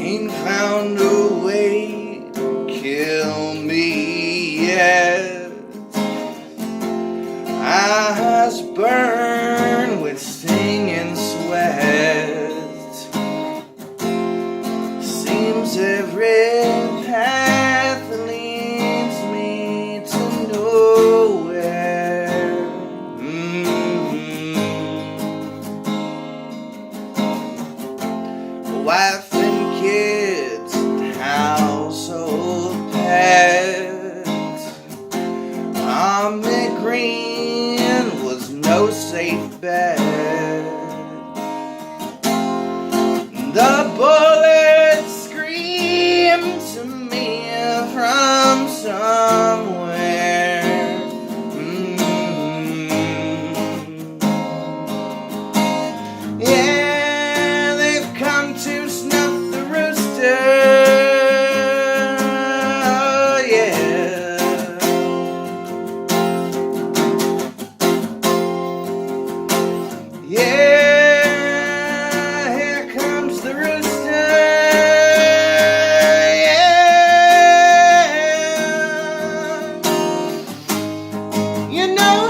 ain't found a way to kill me yet. Eyes burn with stinging sweat. Seems every path leads me to nowhere. Wife and kids, household pets. Army green was no safe bet. The bullets screamed to me from somewhere. Yeah, they've come to snuff the rooster. Yeah, here comes the rooster. Yeah, you know